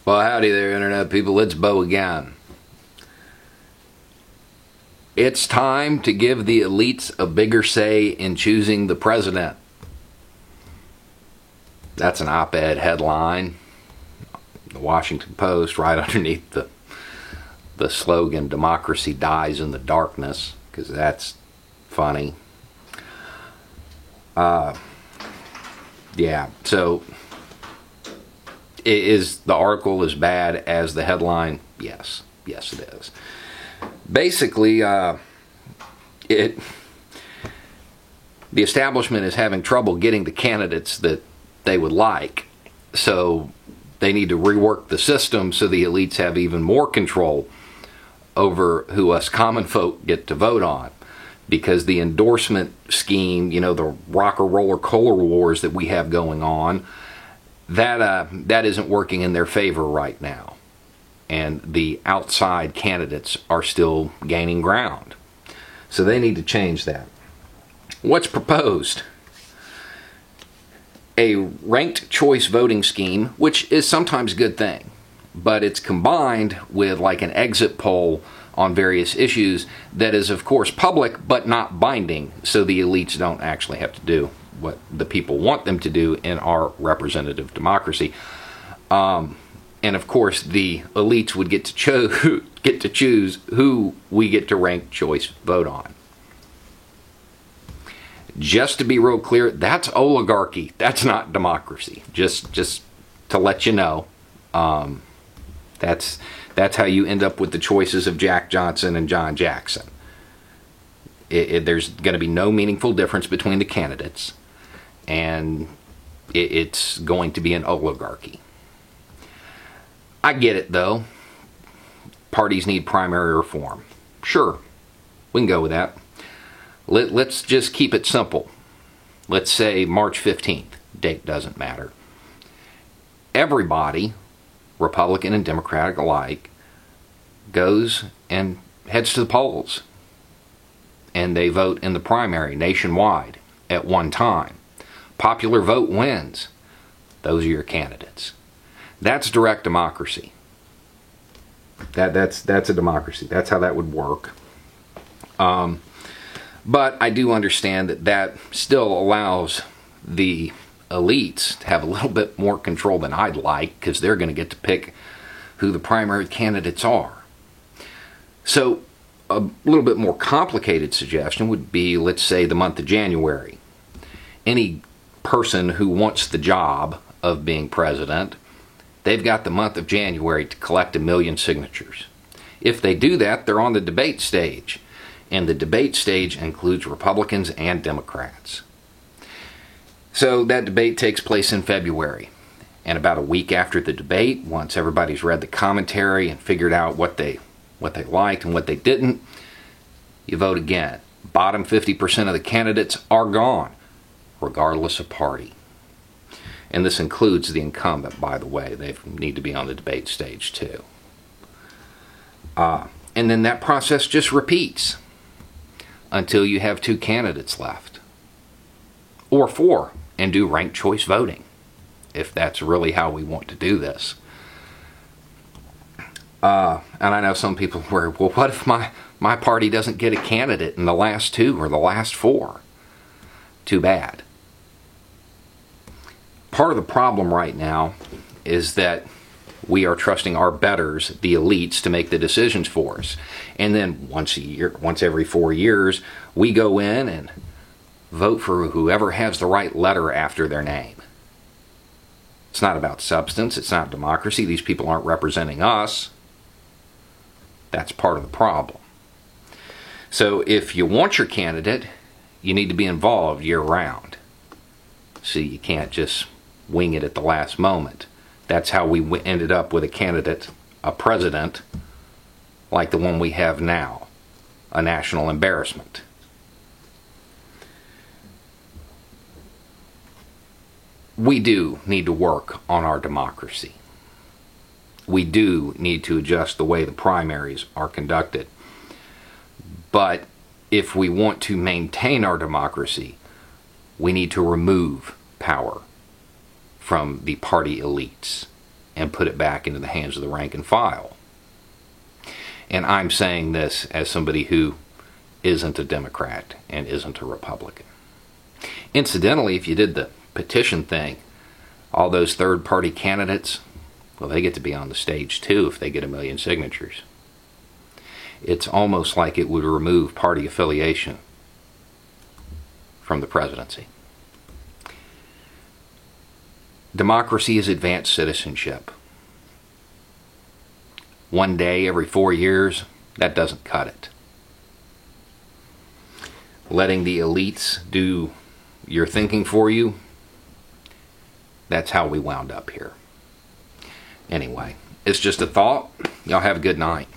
Well, howdy there, Internet people. It's Bo again. It's time to give the elites a bigger say in choosing the president. That's an op-ed headline, the Washington Post, right underneath the slogan, "Democracy dies in the darkness," because that's funny. Yeah, so is the article as bad as the headline? Yes it is. Basically, the establishment is having trouble getting the candidates that they would like, so they need to rework the system so the elites have even more control over who us common folk get to vote on, because the endorsement scheme, the rocker roller cola wars that we have going on, that isn't working in their favor right now, and the outside candidates are still gaining ground, so they need to change that. What's proposed? A ranked choice voting scheme, which is sometimes a good thing, but it's combined with like an exit poll on various issues that is of course public but not binding, so the elites don't actually have to do what the people want them to do in our representative democracy. And of course the elites would get to choose who we get to rank choice vote on. Just to be real clear, that's oligarchy. That's not democracy. Just to let you know, that's how you end up with the choices of Jack Johnson and John Jackson. There's going to be no meaningful difference between the candidates, and it's going to be an oligarchy. I get it, though. Parties need primary reform. Sure, we can go with that. Let's just keep it simple. Let's say March 15th. Date doesn't matter. Everybody, Republican and Democratic alike, goes and heads to the polls. And they vote in the primary nationwide at one time. Popular vote wins. Those are your candidates. That's direct democracy. That's a democracy. That's how that would work. But I do understand that still allows the elites to have a little bit more control than I'd like, because they're going to get to pick who the primary candidates are. So a little bit more complicated suggestion would be, let's say, the month of January. Any person who wants the job of being president, they've got the month of January to collect 1 million signatures. If they do that, they're on the debate stage. And the debate stage includes Republicans and Democrats. So that debate takes place in February. And about a week after the debate, once everybody's read the commentary and figured out what they liked and what they didn't, you vote again. Bottom 50% of the candidates are gone, regardless of party. And this includes the incumbent, by the way. They need to be on the debate stage too. And then that process just repeats until you have 2 candidates left, or 4, and do ranked choice voting, if that's really how we want to do this. And I know some people were, well, what if my party doesn't get a candidate in the last 2 or the last 4? Too bad. Part of the problem right now is that we are trusting our betters, the elites, to make the decisions for us. And then once every 4 years, we go in and vote for whoever has the right letter after their name. It's not about substance. It's not democracy. These people aren't representing us. That's part of the problem. So if you want your candidate, you need to be involved year-round. So you can't just wing it at the last moment. That's how we ended up with a candidate, a president, like the one we have now, a national embarrassment. We do need to work on our democracy. We do need to adjust the way the primaries are conducted. But if we want to maintain our democracy, we need to remove power from the party elites. and put it back into the hands of the rank and file. And I'm saying this as somebody who isn't a Democrat and isn't a Republican. Incidentally, if you did the petition thing, all those third-party candidates, well, they get to be on the stage too if they get 1 million signatures. It's almost like it would remove party affiliation from the presidency. Democracy is advanced citizenship. One day every 4 years, that doesn't cut it. Letting the elites do your thinking for you, that's how we wound up here. Anyway, it's just a thought. Y'all have a good night.